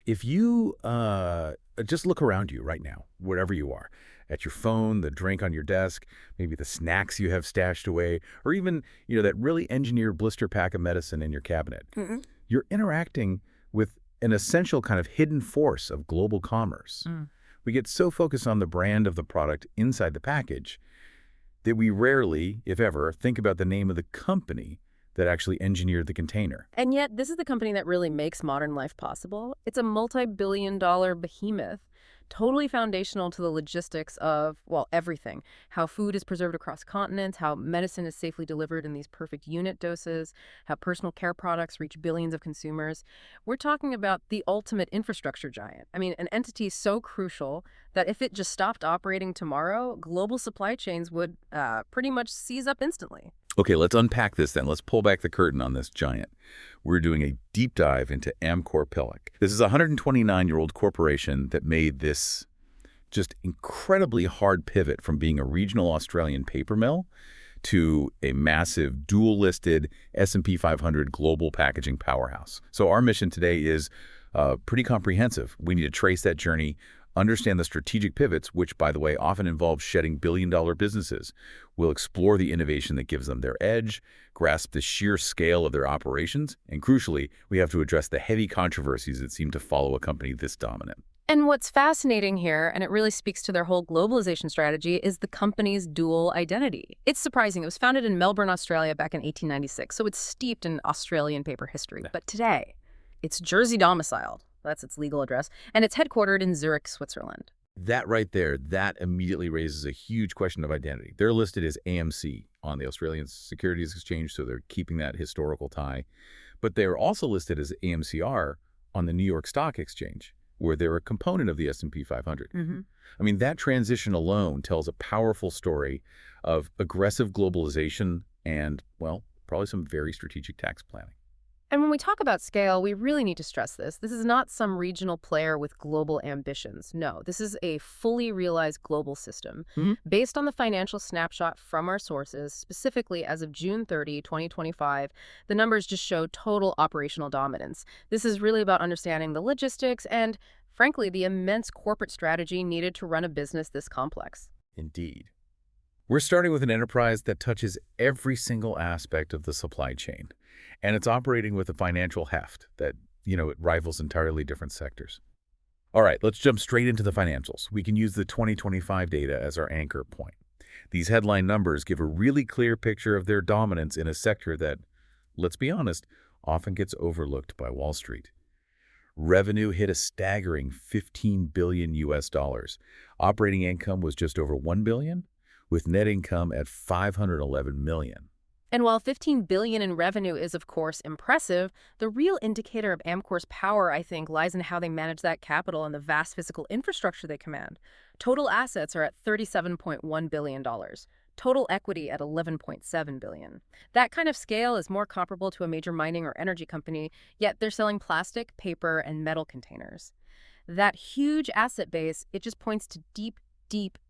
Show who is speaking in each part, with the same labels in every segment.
Speaker 1: If you just look around you right now, wherever you are, at your phone, the drink on your desk, maybe the snacks you have stashed away, or even, that really engineered blister pack of medicine in your cabinet,
Speaker 2: Mm-mm.
Speaker 1: you're interacting with an essential kind of hidden force of global commerce.
Speaker 2: Mm.
Speaker 1: We get so focused on the brand of the product inside the package that we rarely, if ever, think about the name of the company that actually engineered the container.
Speaker 2: And yet, this is the company that really makes modern life possible. It's a multi-billion-dollar behemoth, totally foundational to the logistics of, well, everything. How food is preserved across continents, how medicine is safely delivered in these perfect unit doses, how personal care products reach billions of consumers. We're talking about the ultimate infrastructure giant. I mean, an entity so crucial that if it just stopped operating tomorrow, global supply chains would pretty much seize up instantly.
Speaker 1: Okay, let's unpack this then. Let's pull back the curtain on this giant. We're doing a deep dive into Amcor Pellic. This is a 129-year-old corporation that made this just incredibly hard pivot from being a regional Australian paper mill to a massive dual-listed S&P 500 global packaging powerhouse. So our mission today is pretty comprehensive. We need to trace that journey, understand the strategic pivots, which, by the way, often involve shedding billion-dollar businesses. We'll explore the innovation that gives them their edge, grasp the sheer scale of their operations, and crucially, we have to address the heavy controversies that seem to follow a company this dominant.
Speaker 2: And what's fascinating here, and it really speaks to their whole globalization strategy, is the company's dual identity. It's surprising. It was founded in Melbourne, Australia back in 1896, so it's steeped in Australian paper history. But today, it's Jersey domiciled. That's its legal address. And it's headquartered in Zurich, Switzerland.
Speaker 1: That right there, that immediately raises a huge question of identity. They're listed as AMC on the Australian Securities Exchange, so they're keeping that historical tie. But they're also listed as AMCR on the New York Stock Exchange, where they're a component of the S&P 500.
Speaker 2: Mm-hmm.
Speaker 1: I mean, that transition alone tells a powerful story of aggressive globalization and, well, probably some very strategic tax planning.
Speaker 2: And when we talk about scale, we really need to stress this. This is not some regional player with global ambitions. No, this is a fully realized global system.
Speaker 1: Mm-hmm.
Speaker 2: Based on the financial snapshot from our sources, specifically as of June 30, 2025, the numbers just show total operational dominance. This is really about understanding the logistics and, frankly, the immense corporate strategy needed to run a business this complex.
Speaker 1: Indeed. We're starting with an enterprise that touches every single aspect of the supply chain. And it's operating with a financial heft that, it rivals entirely different sectors. All right, let's jump straight into the financials. We can use the 2025 data as our anchor point. These headline numbers give a really clear picture of their dominance in a sector that, let's be honest, often gets overlooked by Wall Street. Revenue hit a staggering $15 billion US. Operating income was just over $1 billion, with net income at $511 million.
Speaker 2: And while $15 billion in revenue is, of course, impressive, the real indicator of Amcor's power, I think, lies in how they manage that capital and the vast physical infrastructure they command. Total assets are at $37.1 billion. Total equity at $11.7 billion. That kind of scale is more comparable to a major mining or energy company, yet they're selling plastic, paper, and metal containers. That huge asset base, it just points to deep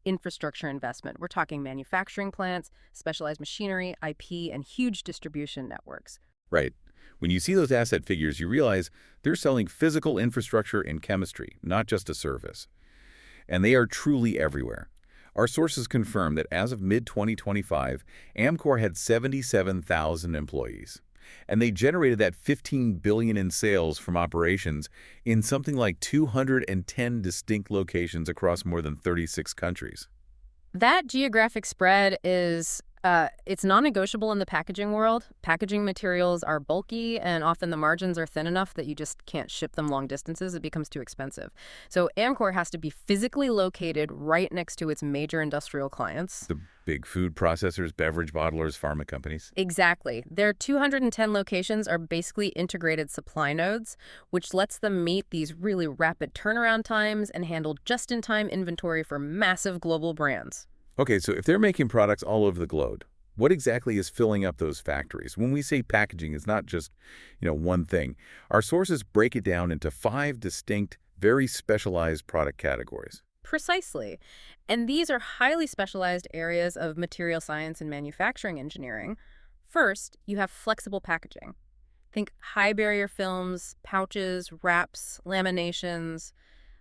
Speaker 2: infrastructure investment. We're talking manufacturing plants, specialized machinery, IP, and huge distribution networks.
Speaker 1: Right. When you see those asset figures, you realize they're selling physical infrastructure and chemistry, not just a service. And they are truly everywhere. Our sources confirm that as of mid-2025, Amcor had 77,000 employees. And they generated that $15 billion in sales from operations in something like 210 distinct locations across more than 36 countries.
Speaker 2: That geographic spread is it's non-negotiable in the packaging world. Packaging materials are bulky, and often the margins are thin enough that you just can't ship them long distances. It becomes too expensive. So Amcor has to be physically located right next to its major industrial clients.
Speaker 1: The big food processors, beverage bottlers, pharma companies.
Speaker 2: Exactly. Their 210 locations are basically integrated supply nodes, which lets them meet these really rapid turnaround times and handle just-in-time inventory for massive global brands.
Speaker 1: Okay, so if they're making products all over the globe, what exactly is filling up those factories? When we say packaging, it's not just, one thing. Our sources break it down into 5 distinct, very specialized product categories.
Speaker 2: Precisely. And these are highly specialized areas of material science and manufacturing engineering. First, you have flexible packaging. Think high barrier films, pouches, wraps, laminations,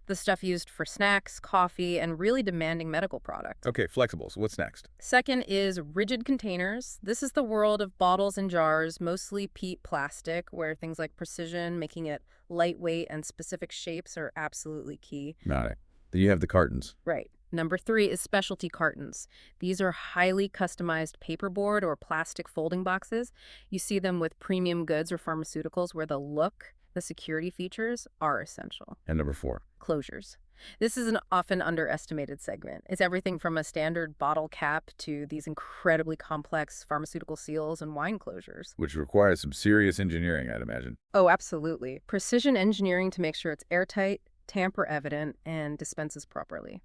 Speaker 2: the stuff used for snacks, coffee, and really demanding medical products.
Speaker 1: Okay, flexibles. What's next?
Speaker 2: Second is rigid containers. This is the world of bottles and jars, mostly PET plastic, where things like precision, making it lightweight, and specific shapes are absolutely key.
Speaker 1: Got it. Then you have the cartons.
Speaker 2: Right. Number three is specialty cartons. These are highly customized paperboard or plastic folding boxes. You see them with premium goods or pharmaceuticals where the look, the security features are essential.
Speaker 1: And number 4.
Speaker 2: Closures. This is an often underestimated segment. It's everything from a standard bottle cap to these incredibly complex pharmaceutical seals and wine closures.
Speaker 1: Which requires some serious engineering, I'd imagine.
Speaker 2: Oh, absolutely. Precision engineering to make sure it's airtight, tamper-evident, and dispenses properly.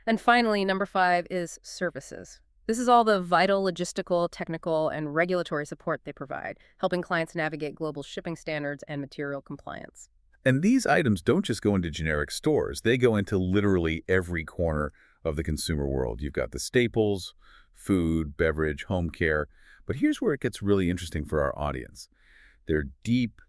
Speaker 2: And finally, number 5 is services. This is all the vital logistical, technical, and regulatory support they provide, helping clients navigate global shipping standards and material compliance.
Speaker 1: And these items don't just go into generic stores. They go into literally every corner of the consumer world. You've got the staples, food, beverage, home care. But here's where it gets really interesting for our audience. They're deep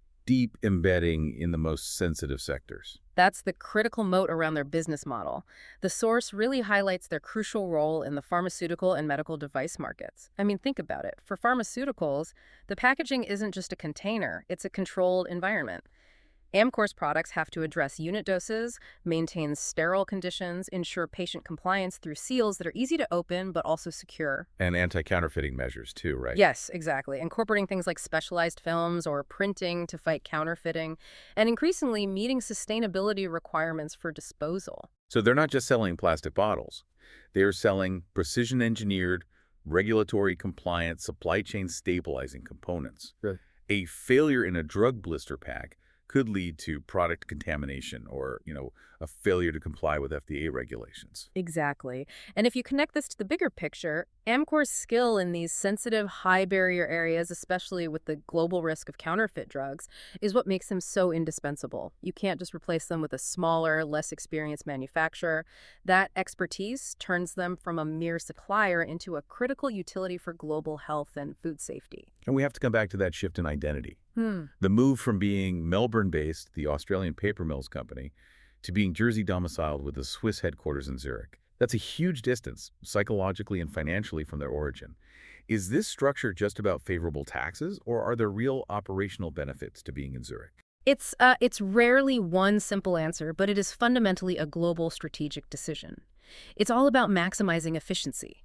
Speaker 1: embedding in the most sensitive sectors.
Speaker 2: That's the critical moat around their business model. The source really highlights their crucial role in the pharmaceutical and medical device markets. I mean, think about it. For pharmaceuticals, the packaging isn't just a container, it's a controlled environment. Amcor's products have to address unit doses, maintain sterile conditions, ensure patient compliance through seals that are easy to open but also secure.
Speaker 1: And anti-counterfeiting measures too, right?
Speaker 2: Yes, exactly. Incorporating things like specialized films or printing to fight counterfeiting, and increasingly meeting sustainability requirements for disposal.
Speaker 1: So they're not just selling plastic bottles. They're selling precision-engineered, regulatory compliant, supply chain stabilizing components.
Speaker 3: Right.
Speaker 1: A failure in a drug blister pack could lead to product contamination or, a failure to comply with FDA regulations.
Speaker 2: Exactly. And if you connect this to the bigger picture, Amcor's skill in these sensitive, high-barrier areas, especially with the global risk of counterfeit drugs, is what makes them so indispensable. You can't just replace them with a smaller, less experienced manufacturer. That expertise turns them from a mere supplier into a critical utility for global health and food safety.
Speaker 1: And we have to come back to that shift in identity. The move from being Melbourne-based, the Australian paper mills company, to being Jersey-domiciled with the Swiss headquarters in Zurich. That's a huge distance, psychologically and financially, from their origin. Is this structure just about favorable taxes, or are there real operational benefits to being in Zurich?
Speaker 2: It's rarely one simple answer, but it is fundamentally a global strategic decision. It's all about maximizing efficiency.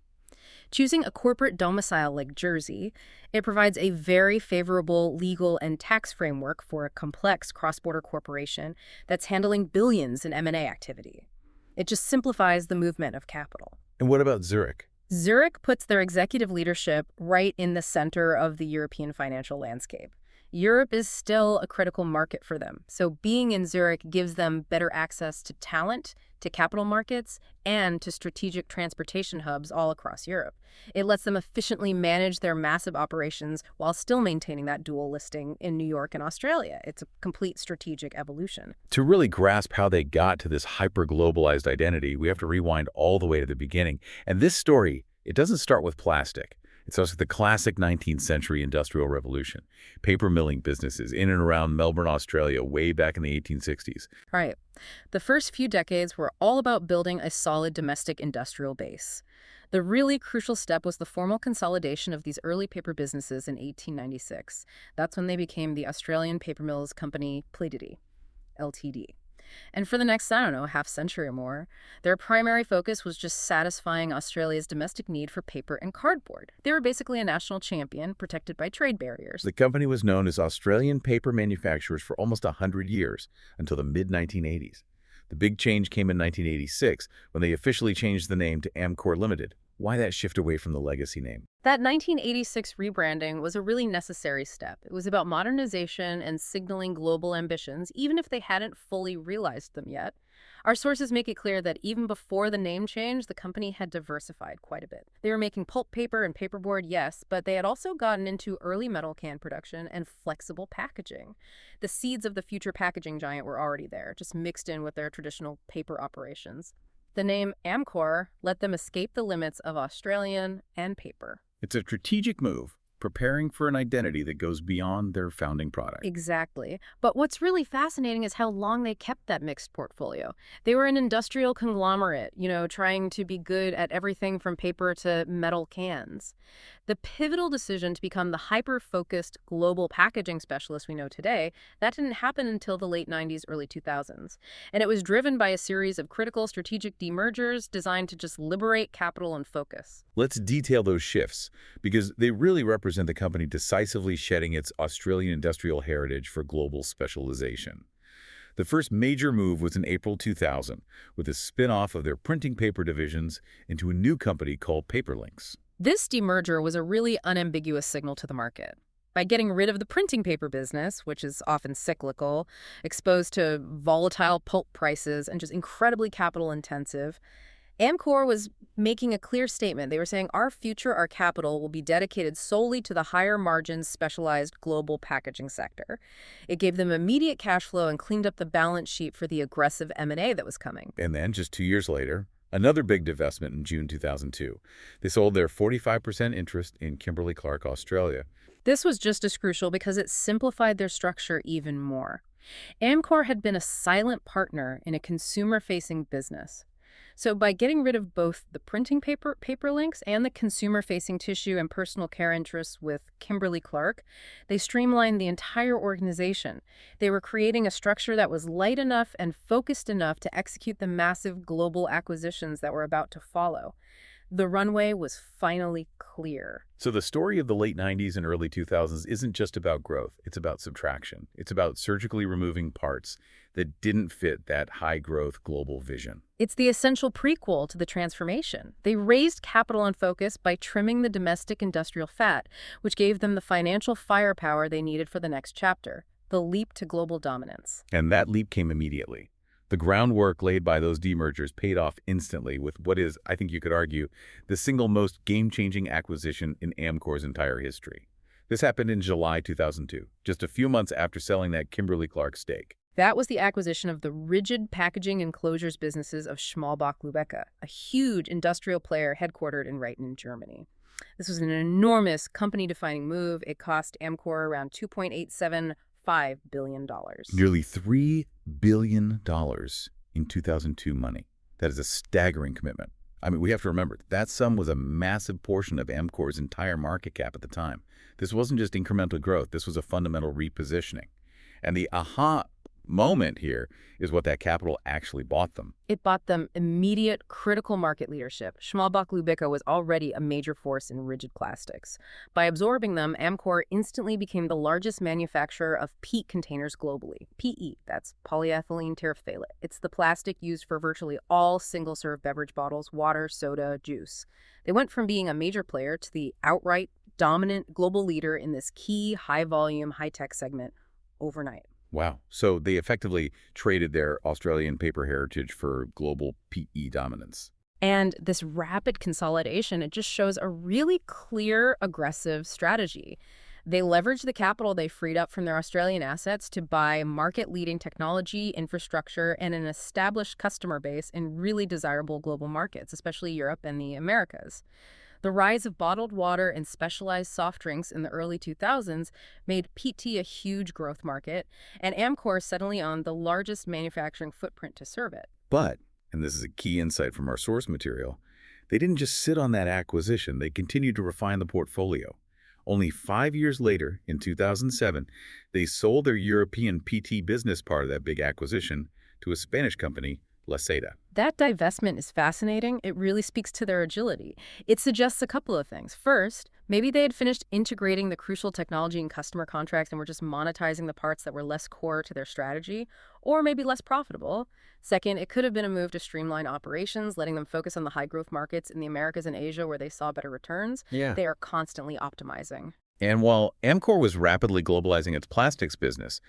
Speaker 2: Choosing a corporate domicile like Jersey, it provides a very favorable legal and tax framework for a complex cross-border corporation that's handling billions in M&A activity. It just simplifies the movement of capital.
Speaker 1: And what about Zurich?
Speaker 2: Zurich puts their executive leadership right in the center of the European financial landscape. Europe is still a critical market for them, so being in Zurich gives them better access to talent, to capital markets, and to strategic transportation hubs all across Europe. It lets them efficiently manage their massive operations while still maintaining that dual listing in New York and Australia. It's a complete strategic evolution.
Speaker 1: To really grasp how they got to this hyper-globalized identity, we have to rewind all the way to the beginning. And this story, it doesn't start with plastic. It starts with the classic 19th century Industrial Revolution, paper milling businesses in and around Melbourne, Australia, way back in the 1860s.
Speaker 2: Right. The first few decades were all about building a solid domestic industrial base. The really crucial step was the formal consolidation of these early paper businesses in 1896. That's when they became the Australian Paper Mills Company Pleiadidy, Ltd. And for the next, half century or more, their primary focus was just satisfying Australia's domestic need for paper and cardboard. They were basically a national champion, protected by trade barriers.
Speaker 1: The company was known as Australian Paper Manufacturers for almost 100 years, until the mid-1980s. The big change came in 1986, when they officially changed the name to Amcor Limited. Why that shift away from the legacy name?
Speaker 2: That 1986 rebranding was a really necessary step. It was about modernization and signaling global ambitions, even if they hadn't fully realized them yet. Our sources make it clear that even before the name change, the company had diversified quite a bit. They were making pulp paper and paperboard, yes, but they had also gotten into early metal can production and flexible packaging. The seeds of the future packaging giant were already there, just mixed in with their traditional paper operations. The name Amcor let them escape the limits of Australian and paper.
Speaker 1: It's a strategic move, preparing for an identity that goes beyond their founding product.
Speaker 2: Exactly. But what's really fascinating is how long they kept that mixed portfolio. They were an industrial conglomerate, trying to be good at everything from paper to metal cans. The pivotal decision to become the hyper-focused global packaging specialist we know today, that didn't happen until the late 90s, early 2000s. And it was driven by a series of critical strategic demergers designed to just liberate capital and focus.
Speaker 1: Let's detail those shifts, because they really represent the company decisively shedding its Australian industrial heritage for global specialization. The first major move was in April 2000, with a spin-off of their printing paper divisions into a new company called Paperlinks.
Speaker 2: This demerger was a really unambiguous signal to the market. By getting rid of the printing paper business, which is often cyclical, exposed to volatile pulp prices, and just incredibly capital-intensive, Amcor was making a clear statement. They were saying, our future, our capital, will be dedicated solely to the higher-margin, specialized global packaging sector. It gave them immediate cash flow and cleaned up the balance sheet for the aggressive M&A that was coming.
Speaker 1: And then, just 2 years later, another big divestment in June 2002. They sold their 45% interest in Kimberly-Clark, Australia.
Speaker 2: This was just as crucial because it simplified their structure even more. Amcor had been a silent partner in a consumer-facing business. So by getting rid of both the printing paper links and the consumer-facing tissue and personal care interests with Kimberly-Clark, they streamlined the entire organization. They were creating a structure that was light enough and focused enough to execute the massive global acquisitions that were about to follow. The runway was finally clear.
Speaker 1: So the story of the late 90s and early 2000s isn't just about growth. It's about subtraction. It's about surgically removing parts that didn't fit that high-growth global vision.
Speaker 2: It's the essential prequel to the transformation. They raised capital and focus by trimming the domestic industrial fat, which gave them the financial firepower they needed for the next chapter, the leap to global dominance.
Speaker 1: And that leap came immediately. The groundwork laid by those demergers paid off instantly with what is, I think you could argue, the single most game-changing acquisition in Amcor's entire history. This happened in July 2002, just a few months after selling that Kimberly-Clark stake.
Speaker 2: That was the acquisition of the rigid packaging and closures businesses of Schmalbach-Lübbecke, a huge industrial player headquartered in Reiten, Germany. This was an enormous company-defining move. It cost Amcor around $2.875 billion.
Speaker 1: Nearly $3 billion in 2002 money. That is a staggering commitment. I mean, we have to remember, that sum was a massive portion of Amcor's entire market cap at the time. This wasn't just incremental growth. This was a fundamental repositioning. And the aha moment here is what that capital actually bought them.
Speaker 2: It bought them immediate, critical market leadership. Schmalbach-Lübbecke was already a major force in rigid plastics. By absorbing them, Amcor instantly became the largest manufacturer of PET containers globally. PE, that's polyethylene terephthalate. It's the plastic used for virtually all single-serve beverage bottles, water, soda, juice. They went from being a major player to the outright dominant global leader in this key, high-volume, high-tech segment overnight.
Speaker 1: Wow. So they effectively traded their Australian paper heritage for global PE dominance.
Speaker 2: And this rapid consolidation, it just shows a really clear, aggressive strategy. They leveraged the capital they freed up from their Australian assets to buy market-leading technology, infrastructure, and an established customer base in really desirable global markets, especially Europe and the Americas. The rise of bottled water and specialized soft drinks in the early 2000s made PET a huge growth market, and Amcor suddenly owned the largest manufacturing footprint to serve it.
Speaker 1: But, and this is a key insight from our source material, they didn't just sit on that acquisition. They continued to refine the portfolio. Only 5 years later, in 2007, they sold their European PET business part of that big acquisition to a Spanish company, La Seda.
Speaker 2: That divestment is fascinating. It really speaks to their agility. It suggests a couple of things. First, maybe they had finished integrating the crucial technology and customer contracts and were just monetizing the parts that were less core to their strategy, or maybe less profitable. Second, it could have been a move to streamline operations, letting them focus on the high-growth markets in the Americas and Asia where they saw better returns.
Speaker 1: Yeah.
Speaker 2: They are constantly optimizing.
Speaker 1: And while Amcor was rapidly globalizing its plastics business,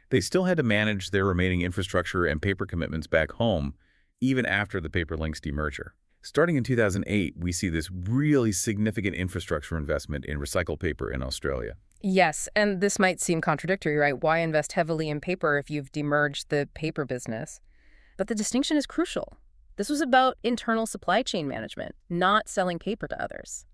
Speaker 1: they still had to manage their remaining infrastructure and paper commitments back home, even after the Paperlinks demerger. Starting in 2008, we see this really significant infrastructure investment in recycled paper in Australia.
Speaker 2: Yes, and this might seem contradictory, right? Why invest heavily in paper if you've demerged the paper business? But the distinction is crucial. This was about internal supply chain management, not selling paper to others.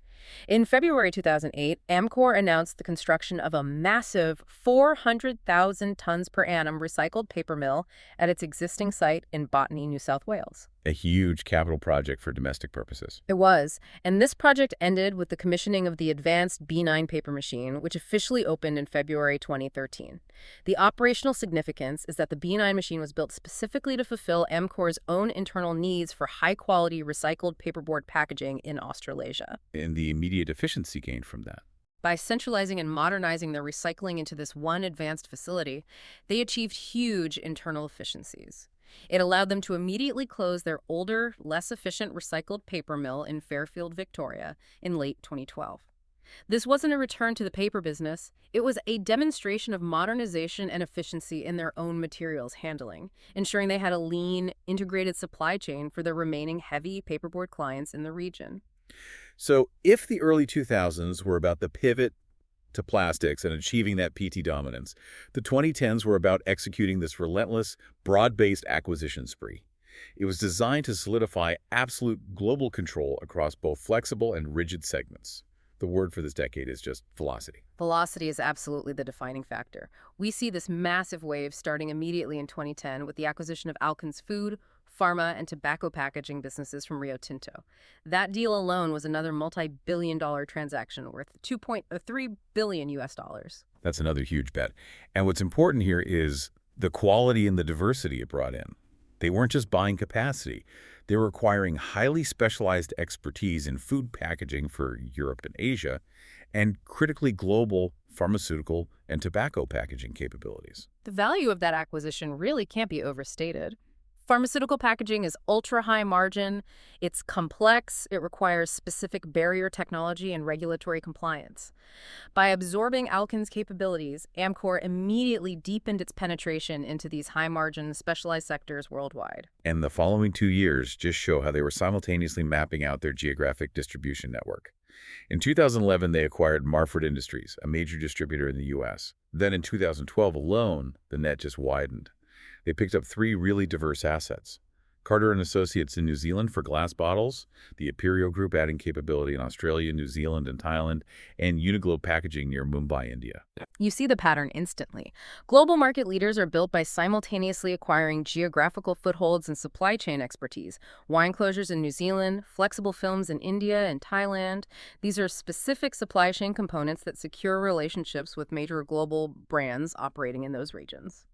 Speaker 2: In February 2008, Amcor announced the construction of a massive 400,000 tons per annum recycled paper mill at its existing site in Botany, New South Wales.
Speaker 1: A huge capital project for domestic purposes.
Speaker 2: It was, and this project ended with the commissioning of the advanced B9 paper machine, which officially opened in February 2013. The operational significance is that the B9 machine was built specifically to fulfill Amcor's own internal needs for high-quality recycled paperboard packaging in Australasia.
Speaker 1: And the immediate efficiency gained from that.
Speaker 2: By centralizing and modernizing their recycling into this one advanced facility, they achieved huge internal efficiencies. It allowed them to immediately close their older, less efficient recycled paper mill in Fairfield, Victoria, in late 2012. This wasn't a return to the paper business. It was a demonstration of modernization and efficiency in their own materials handling, ensuring they had a lean, integrated supply chain for their remaining heavy paperboard clients in the region.
Speaker 1: So if the early 2000s were about the pivot to plastics and achieving that PT dominance, the 2010s were about executing this relentless, broad-based acquisition spree. It was designed to solidify absolute global control across both flexible and rigid segments. The word for this decade is just velocity.
Speaker 2: Velocity is absolutely the defining factor. We see this massive wave starting immediately in 2010 with the acquisition of Alken's food, pharma, and tobacco packaging businesses from Rio Tinto. That deal alone was another multi-billion-dollar transaction worth $2.3 billion US dollars.
Speaker 1: That's another huge bet. And what's important here is the quality and the diversity it brought in. They weren't just buying capacity. They were acquiring highly specialized expertise in food packaging for Europe and Asia, and critically global pharmaceutical and tobacco packaging capabilities.
Speaker 2: The value of that acquisition really can't be overstated. Pharmaceutical packaging is ultra-high margin, it's complex, it requires specific barrier technology and regulatory compliance. By absorbing Alken's capabilities, Amcor immediately deepened its penetration into these high-margin, specialized sectors worldwide.
Speaker 1: And the following 2 years just show how they were simultaneously mapping out their geographic distribution network. In 2011, they acquired Marford Industries, a major distributor in the U.S. Then in 2012 alone, the net just widened. They picked up 3 really diverse assets. Carter & Associates in New Zealand for glass bottles, the Aperio Group adding capability in Australia, New Zealand, and Thailand, and Uniglobe Packaging near Mumbai, India.
Speaker 2: You see the pattern instantly. Global market leaders are built by simultaneously acquiring geographical footholds and supply chain expertise. Wine closures in New Zealand, flexible films in India and Thailand. These are specific supply chain components that secure relationships with major global brands operating in those regions.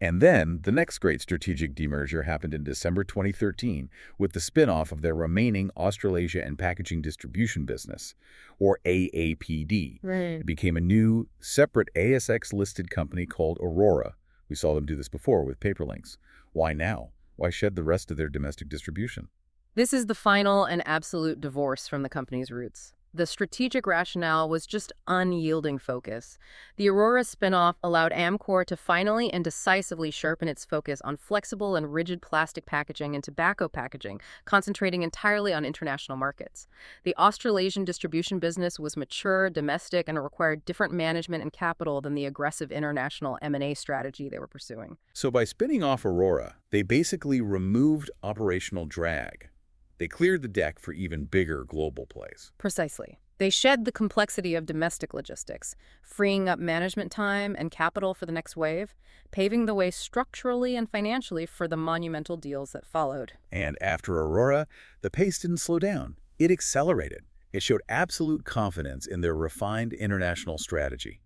Speaker 1: And then, the next great strategic demerger happened in December 2013 with the spin-off of their remaining Australasia and Packaging Distribution business, or AAPD.
Speaker 2: Right.
Speaker 1: It became a new, separate ASX-listed company called Aurora. We saw them do this before with Paperlinks. Why now? Why shed the rest of their domestic distribution?
Speaker 2: This is the final and absolute divorce from the company's roots. The strategic rationale was just unyielding focus. The Aurora spinoff allowed Amcor to finally and decisively sharpen its focus on flexible and rigid plastic packaging and tobacco packaging, concentrating entirely on international markets. The Australasian distribution business was mature, domestic, and required different management and capital than the aggressive international M&A strategy they were pursuing.
Speaker 1: So by spinning off Aurora, they basically removed operational drag. They cleared the deck for even bigger global plays.
Speaker 2: Precisely. They shed the complexity of domestic logistics, freeing up management time and capital for the next wave, paving the way structurally and financially for the monumental deals that followed.
Speaker 1: And after Aurora, the pace didn't slow down. It accelerated. It showed absolute confidence in their refined international strategy.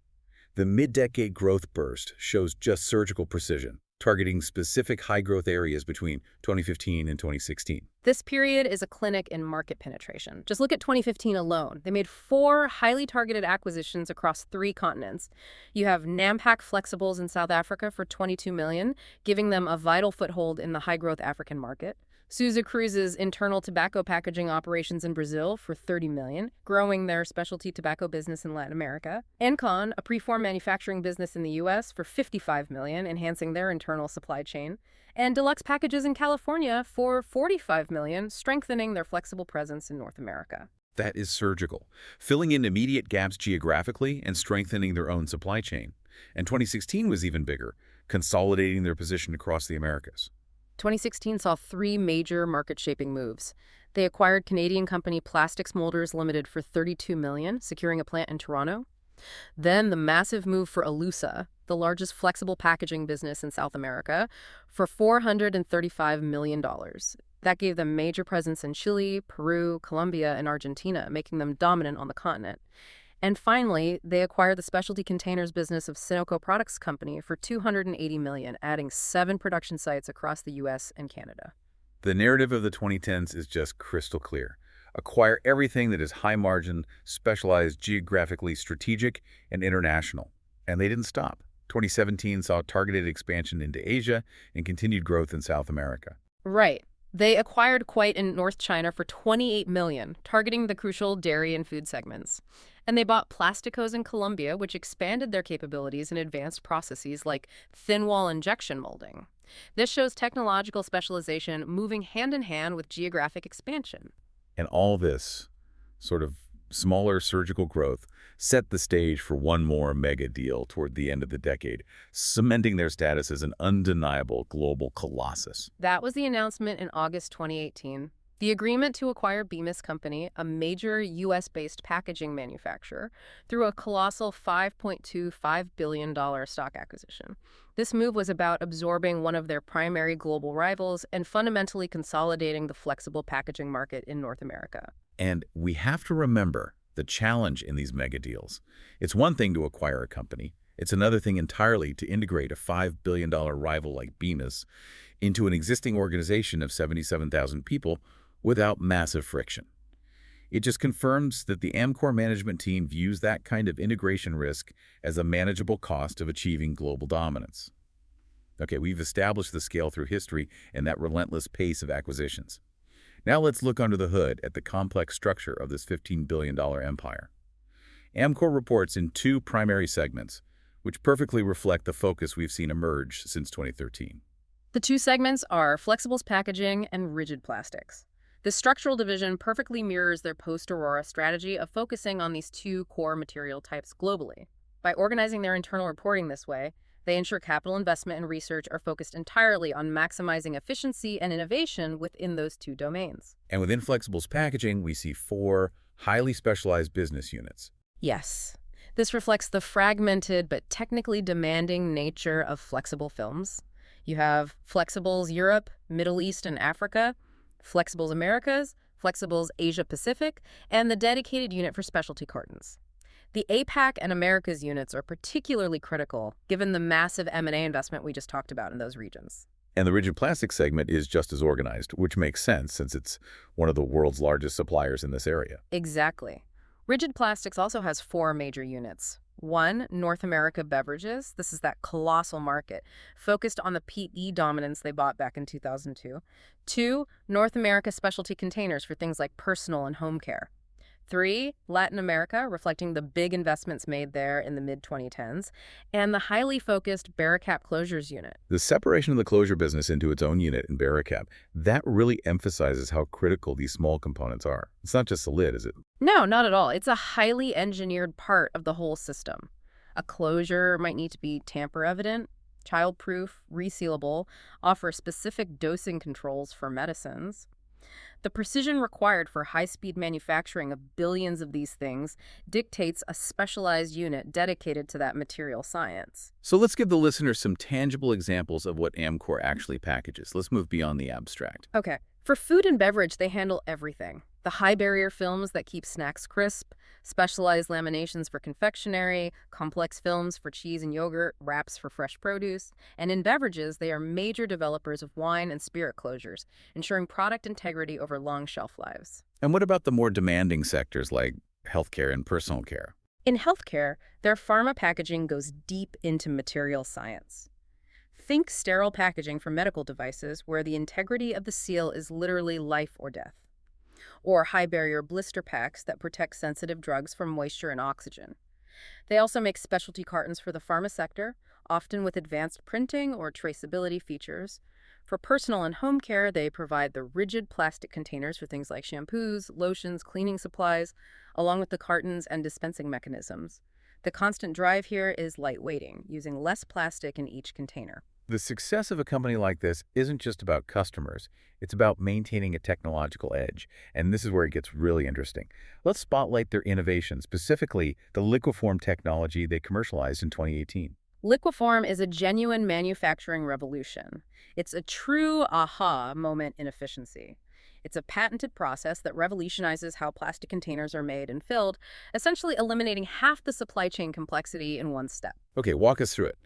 Speaker 1: The mid-decade growth burst shows just surgical precision, targeting specific high-growth areas between 2015 and 2016.
Speaker 2: This period is a clinic in market penetration. Just look at 2015 alone. They made 4 highly targeted acquisitions across 3 continents. You have Nampak Flexibles in South Africa for $22 million, giving them a vital foothold in the high-growth African market. Souza Cruz's internal tobacco packaging operations in Brazil for $30 million, growing their specialty tobacco business in Latin America. Encon, a preform manufacturing business in the U.S. for $55 million, enhancing their internal supply chain. And Deluxe Packages in California for $45 million, strengthening their flexible presence in North America.
Speaker 1: That is surgical, filling in immediate gaps geographically and strengthening their own supply chain. And 2016 was even bigger, consolidating their position across the Americas.
Speaker 2: 2016 saw 3 major market-shaping moves. They acquired Canadian company Plastics Molders Limited for $32 million, securing a plant in Toronto. Then the massive move for Alusa, the largest flexible packaging business in South America, for $435 million. That gave them major presence in Chile, Peru, Colombia, and Argentina, making them dominant on the continent. And finally, they acquired the specialty containers business of Sunoco Products Company for $280 million, adding 7 production sites across the U.S. and Canada.
Speaker 1: The narrative of the 2010s is just crystal clear. Acquire everything that is high margin, specialized, geographically strategic, and international. And they didn't stop. 2017 saw targeted expansion into Asia and continued growth in South America.
Speaker 2: Right. They acquired Quite in North China for $28 million, targeting the crucial dairy and food segments. And they bought Plasticos in Colombia, which expanded their capabilities in advanced processes like thin wall injection molding. This shows technological specialization moving hand in hand with geographic expansion.
Speaker 1: And all this sort of smaller surgical growth set the stage for one more mega deal toward the end of the decade, cementing their status as an undeniable global colossus.
Speaker 2: That was the announcement in August 2018. The agreement to acquire Bemis Company, a major U.S.-based packaging manufacturer, through a colossal $5.25 billion stock acquisition. This move was about absorbing one of their primary global rivals and fundamentally consolidating the flexible packaging market in North America.
Speaker 1: And we have to remember the challenge in these mega deals. It's one thing to acquire a company. It's another thing entirely to integrate a $5 billion rival like Bemis into an existing organization of 77,000 people without massive friction. It just confirms that the Amcor management team views that kind of integration risk as a manageable cost of achieving global dominance. Okay, we've established the scale through history and that relentless pace of acquisitions. Now let's look under the hood at the complex structure of this $15 billion empire. Amcor reports in 2 primary segments, which perfectly reflect the focus we've seen emerge since 2013.
Speaker 2: The 2 segments are flexibles packaging and rigid plastics. The structural division perfectly mirrors their post-Aurora strategy of focusing on these 2 core material types globally. By organizing their internal reporting this way, they ensure capital investment and research are focused entirely on maximizing efficiency and innovation within those 2 domains.
Speaker 1: And within flexibles packaging, we see 4 highly specialized business units.
Speaker 2: Yes. This reflects the fragmented but technically demanding nature of flexible films. You have Flexibles Europe, Middle East, and Africa, Flexibles Americas, Flexibles Asia Pacific, and the dedicated unit for specialty cartons. The APAC and Americas units are particularly critical, given the massive M&A investment we just talked about in those regions.
Speaker 1: And the rigid plastics segment is just as organized, which makes sense since it's one of the world's largest suppliers in this area.
Speaker 2: Exactly. Rigid plastics also has 4 major units. 1, North America beverages. This is that colossal market, focused on the PE dominance they bought back in 2002. 2, North America specialty containers for things like personal and home care. 3, Latin America, reflecting the big investments made there in the mid-2010s, and the highly focused Barricap closures unit.
Speaker 1: The separation of the closure business into its own unit in Barricap, that really emphasizes how critical these small components are. It's not just a lid, is it?
Speaker 2: No, not at all. It's a highly engineered part of the whole system. A closure might need to be tamper-evident, child-proof, resealable, offer specific dosing controls for medicines. The precision required for high-speed manufacturing of billions of these things dictates a specialized unit dedicated to that material science.
Speaker 1: So let's give the listener some tangible examples of what Amcor actually packages. Let's move beyond the abstract.
Speaker 2: Okay. For food and beverage, they handle everything. The high-barrier films that keep snacks crisp, specialized laminations for confectionery, complex films for cheese and yogurt, wraps for fresh produce. And in beverages, they are major developers of wine and spirit closures, ensuring product integrity over long shelf lives.
Speaker 1: And what about the more demanding sectors like healthcare and personal care?
Speaker 2: In healthcare, their pharma packaging goes deep into material science. Think sterile packaging for medical devices where the integrity of the seal is literally life or death. Or high-barrier blister packs that protect sensitive drugs from moisture and oxygen. They also make specialty cartons for the pharma sector, often with advanced printing or traceability features. For personal and home care, they provide the rigid plastic containers for things like shampoos, lotions, cleaning supplies, along with the cartons and dispensing mechanisms. The constant drive here is lightweighting, using less plastic in each container.
Speaker 1: The success of a company like this isn't just about customers. It's about maintaining a technological edge. And this is where it gets really interesting. Let's spotlight their innovation, specifically the liqueform technology they commercialized in 2018.
Speaker 2: Liqueform is a genuine manufacturing revolution. It's a true aha moment in efficiency. It's a patented process that revolutionizes how plastic containers are made and filled, essentially eliminating half the supply chain complexity in one step.
Speaker 1: Okay, walk us through it.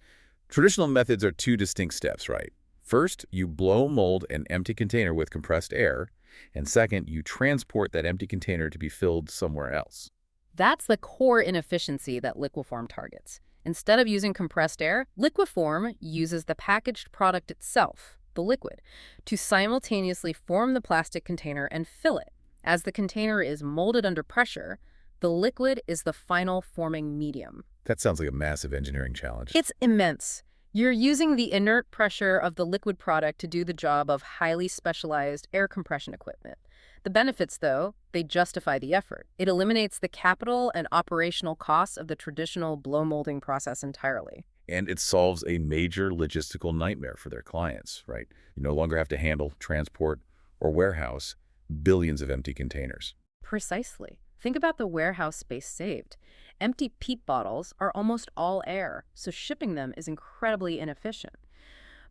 Speaker 1: Traditional methods are two distinct steps, right? First, you blow mold an empty container with compressed air, and second, you transport that empty container to be filled somewhere else.
Speaker 2: That's the core inefficiency that Liqueform targets. Instead of using compressed air, Liqueform uses the packaged product itself, the liquid, to simultaneously form the plastic container and fill it. As the container is molded under pressure, the liquid is the final forming medium.
Speaker 1: That sounds like a massive engineering challenge.
Speaker 2: It's immense. You're using the inert pressure of the liquid product to do the job of highly specialized air compression equipment. The benefits, though, they justify the effort. It eliminates the capital and operational costs of the traditional blow molding process entirely.
Speaker 1: And it solves a major logistical nightmare for their clients, right? You no longer have to handle, transport, or warehouse billions of empty containers.
Speaker 2: Precisely. Think about the warehouse space saved. Empty PET bottles are almost all air, so shipping them is incredibly inefficient.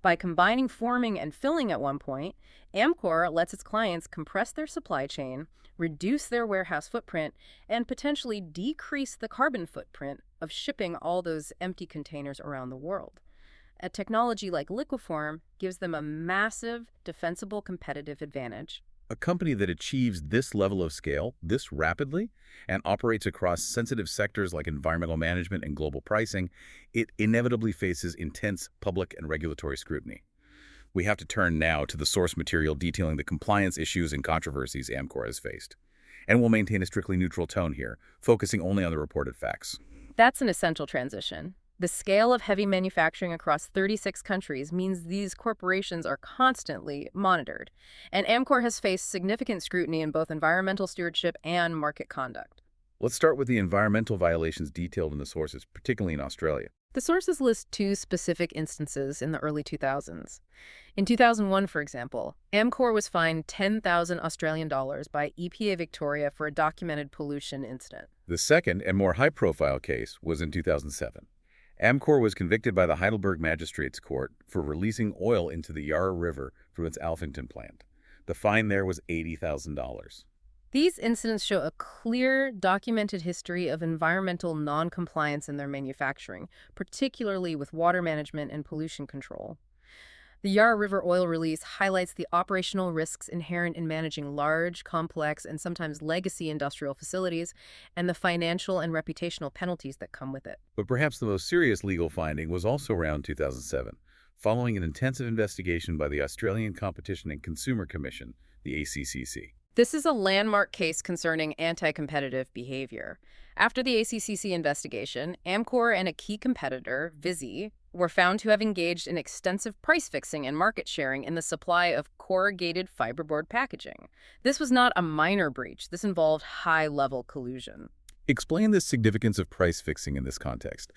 Speaker 2: By combining forming and filling at one point, Amcor lets its clients compress their supply chain, reduce their warehouse footprint, and potentially decrease the carbon footprint of shipping all those empty containers around the world. A technology like Liqueform gives them a massive, defensible competitive advantage.
Speaker 1: A company that achieves this level of scale this rapidly and operates across sensitive sectors like environmental management and global pricing, it inevitably faces intense public and regulatory scrutiny. We have to turn now to the source material detailing the compliance issues and controversies Amcor has faced. And we'll maintain a strictly neutral tone here, focusing only on the reported facts.
Speaker 2: That's an essential transition. The scale of heavy manufacturing across 36 countries means these corporations are constantly monitored, and Amcor has faced significant scrutiny in both environmental stewardship and market conduct.
Speaker 1: Let's start with the environmental violations detailed in the sources, particularly in Australia.
Speaker 2: The sources list two specific instances in the early 2000s. In 2001, for example, Amcor was fined 10,000 Australian dollars by EPA Victoria for a documented pollution incident.
Speaker 1: The second and more high-profile case was in 2007. Amcor was convicted by the Heidelberg Magistrates Court for releasing oil into the Yarra River from its Alphington plant. The fine there was $80,000.
Speaker 2: These incidents show a clear, documented history of environmental non-compliance in their manufacturing, particularly with water management and pollution control. The Yarra River oil release highlights the operational risks inherent in managing large, complex, and sometimes legacy industrial facilities, and the financial and reputational penalties that come with it.
Speaker 1: But perhaps the most serious legal finding was also around 2007, following an intensive investigation by the Australian Competition and Consumer Commission, the ACCC.
Speaker 2: This is a landmark case concerning anti-competitive behavior. After the ACCC investigation, Amcor and a key competitor, Visy, were found to have engaged in extensive price fixing and market sharing in the supply of corrugated fiberboard packaging. This was not a minor breach. This involved high-level collusion.
Speaker 1: Explain the significance of price fixing in this context.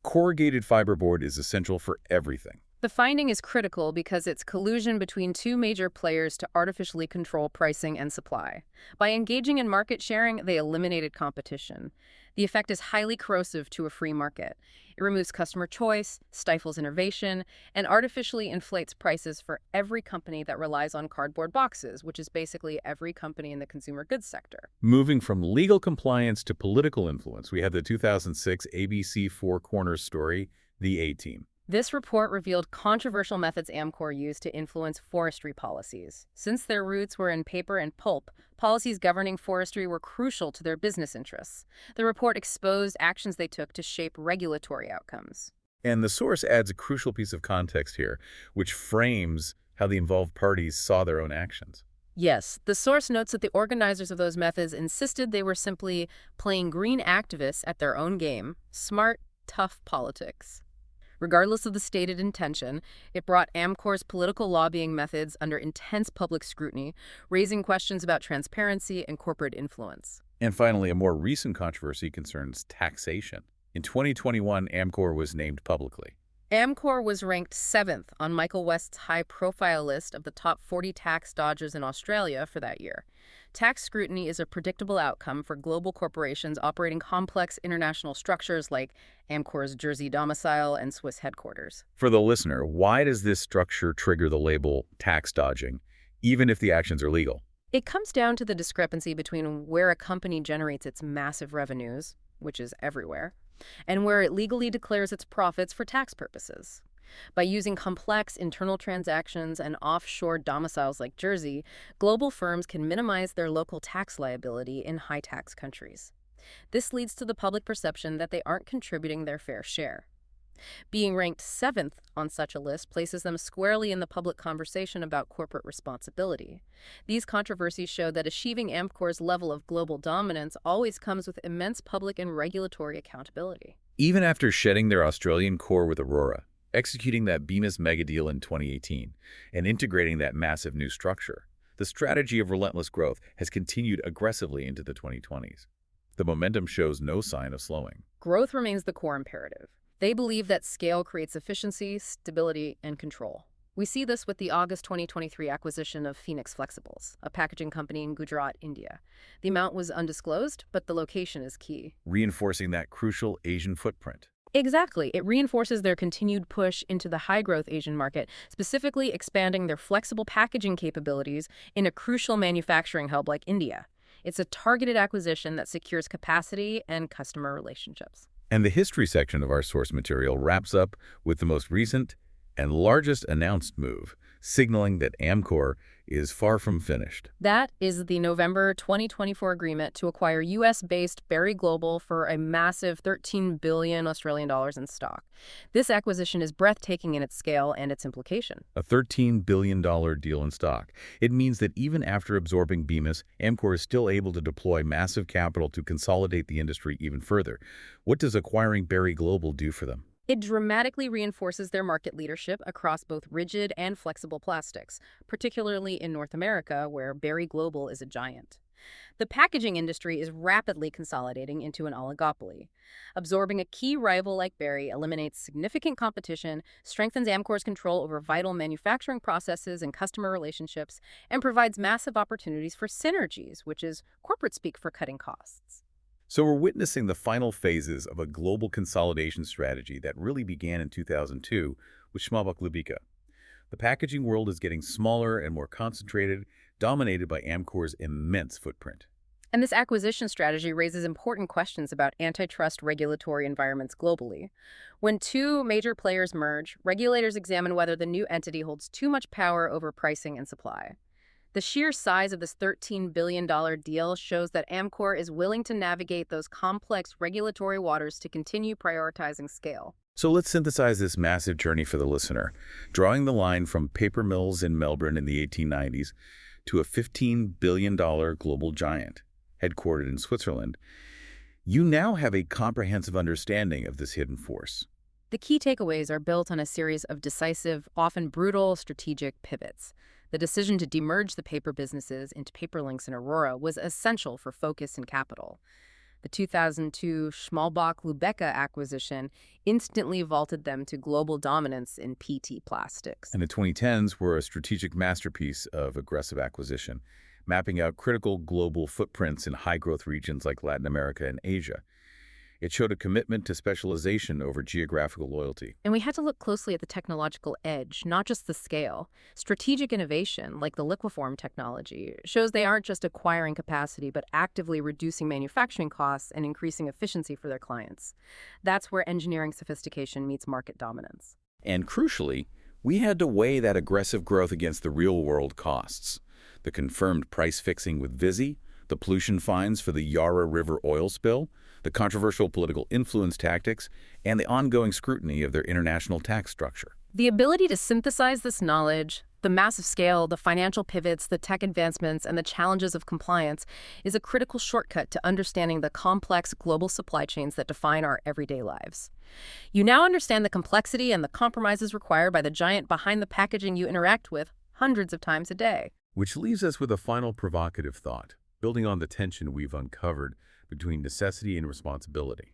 Speaker 1: Corrugated fiberboard is essential for everything.
Speaker 2: The finding is critical because it's collusion between two major players to artificially control pricing and supply. By engaging in market sharing, they eliminated competition. The effect is highly corrosive to a free market. It removes customer choice, stifles innovation, and artificially inflates prices for every company that relies on cardboard boxes, which is basically every company in the consumer goods sector.
Speaker 1: Moving from legal compliance to political influence, we have the 2006 ABC Four Corners story, The A-Team.
Speaker 2: This report revealed controversial methods Amcor used to influence forestry policies. Since their roots were in paper and pulp, policies governing forestry were crucial to their business interests. The report exposed actions they took to shape regulatory outcomes.
Speaker 1: And the source adds a crucial piece of context here, which frames how the involved parties saw their own actions.
Speaker 2: Yes, the source notes that the organizers of those methods insisted they were simply playing green activists at their own game, smart, tough politics. Regardless of the stated intention, it brought Amcor's political lobbying methods under intense public scrutiny, raising questions about transparency and corporate influence.
Speaker 1: And finally, a more recent controversy concerns taxation. In 2021, Amcor was named publicly.
Speaker 2: Amcor was ranked 7th on Michael West's high-profile list of the top 40 tax dodgers in Australia for that year. Tax scrutiny is a predictable outcome for global corporations operating complex international structures like Amcor's Jersey domicile and Swiss headquarters.
Speaker 1: For the listener, why does this structure trigger the label tax dodging, even if the actions are legal?
Speaker 2: It comes down to the discrepancy between where a company generates its massive revenues, which is everywhere, and where it legally declares its profits for tax purposes. By using complex internal transactions and offshore domiciles like Jersey, global firms can minimize their local tax liability in high-tax countries. This leads to the public perception that they aren't contributing their fair share. Being ranked 7th on such a list places them squarely in the public conversation about corporate responsibility. These controversies show that achieving Amcor's level of global dominance always comes with immense public and regulatory accountability.
Speaker 1: Even after shedding their Australian core with Aurora, executing that Bemis mega deal in 2018, and integrating that massive new structure, the strategy of relentless growth has continued aggressively into the 2020s. The momentum shows no sign of slowing.
Speaker 2: Growth remains the core imperative. They believe that scale creates efficiency, stability, and control. We see this with the August 2023 acquisition of Phoenix Flexibles, a packaging company in Gujarat, India. The amount was undisclosed, but the location is key.
Speaker 1: Reinforcing that crucial Asian footprint.
Speaker 2: Exactly. It reinforces their continued push into the high-growth Asian market, specifically expanding their flexible packaging capabilities in a crucial manufacturing hub like India. It's a targeted acquisition that secures capacity and customer relationships.
Speaker 1: And the history section of our source material wraps up with the most recent and largest announced move, signaling that Amcor is far from finished.
Speaker 2: That is the November 2024 agreement to acquire US-based Berry Global for a massive 13 billion Australian dollars in stock. This acquisition is breathtaking in its scale and its implication.
Speaker 1: A $13 billion deal in stock. It means that even after absorbing Bemis, Amcor is still able to deploy massive capital to consolidate the industry even further. What does acquiring Berry Global do for them?
Speaker 2: It dramatically reinforces their market leadership across both rigid and flexible plastics, particularly in North America, where Berry Global is a giant. The packaging industry is rapidly consolidating into an oligopoly. Absorbing a key rival like Berry eliminates significant competition, strengthens Amcor's control over vital manufacturing processes and customer relationships, and provides massive opportunities for synergies, which is corporate speak for cutting costs.
Speaker 1: So we're witnessing the final phases of a global consolidation strategy that really began in 2002 with Schmalbach-Lubicka. The packaging world is getting smaller and more concentrated, dominated by Amcor's immense footprint.
Speaker 2: And this acquisition strategy raises important questions about antitrust regulatory environments globally. When two major players merge, regulators examine whether the new entity holds too much power over pricing and supply. The sheer size of this $13 billion deal shows that Amcor is willing to navigate those complex regulatory waters to continue prioritizing scale.
Speaker 1: So let's synthesize this massive journey for the listener, drawing the line from paper mills in Melbourne in the 1890s to a $15 billion global giant, headquartered in Switzerland. You now have a comprehensive understanding of this hidden force.
Speaker 2: The key takeaways are built on a series of decisive, often brutal, strategic pivots. The decision to demerge the paper businesses into Paperlinks and Aurora was essential for focus and capital. The 2002 Schmalbach-Lubicka acquisition instantly vaulted them to global dominance in PT plastics.
Speaker 1: And the 2010s were a strategic masterpiece of aggressive acquisition, mapping out critical global footprints in high-growth regions like Latin America and Asia. It showed a commitment to specialization over geographical loyalty.
Speaker 2: And we had to look closely at the technological edge, not just the scale. Strategic innovation, like the liqueform technology, shows they aren't just acquiring capacity, but actively reducing manufacturing costs and increasing efficiency for their clients. That's where engineering sophistication meets market dominance.
Speaker 1: And crucially, we had to weigh that aggressive growth against the real-world costs. The confirmed price fixing with Visi, the pollution fines for the Yarra River oil spill, the controversial political influence tactics, and the ongoing scrutiny of their international tax structure.
Speaker 2: The ability to synthesize this knowledge, the massive scale, the financial pivots, the tech advancements, and the challenges of compliance is a critical shortcut to understanding the complex global supply chains that define our everyday lives. You now understand the complexity and the compromises required by the giant behind the packaging you interact with hundreds of times a day.
Speaker 1: Which leaves us with a final provocative thought, building on the tension we've uncovered between necessity and responsibility.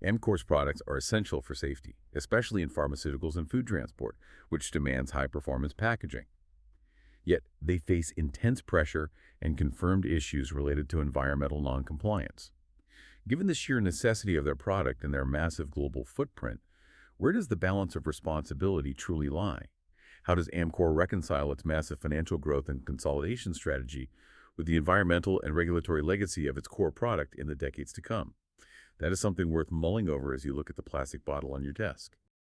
Speaker 1: Amcor's products are essential for safety, especially in pharmaceuticals and food transport, which demands high-performance packaging. Yet, they face intense pressure and confirmed issues related to environmental noncompliance. Given the sheer necessity of their product and their massive global footprint, where does the balance of responsibility truly lie? How does Amcor reconcile its massive financial growth and consolidation strategy with the environmental and regulatory legacy of its core product in the decades to come? That is something worth mulling over as you look at the plastic bottle on your desk.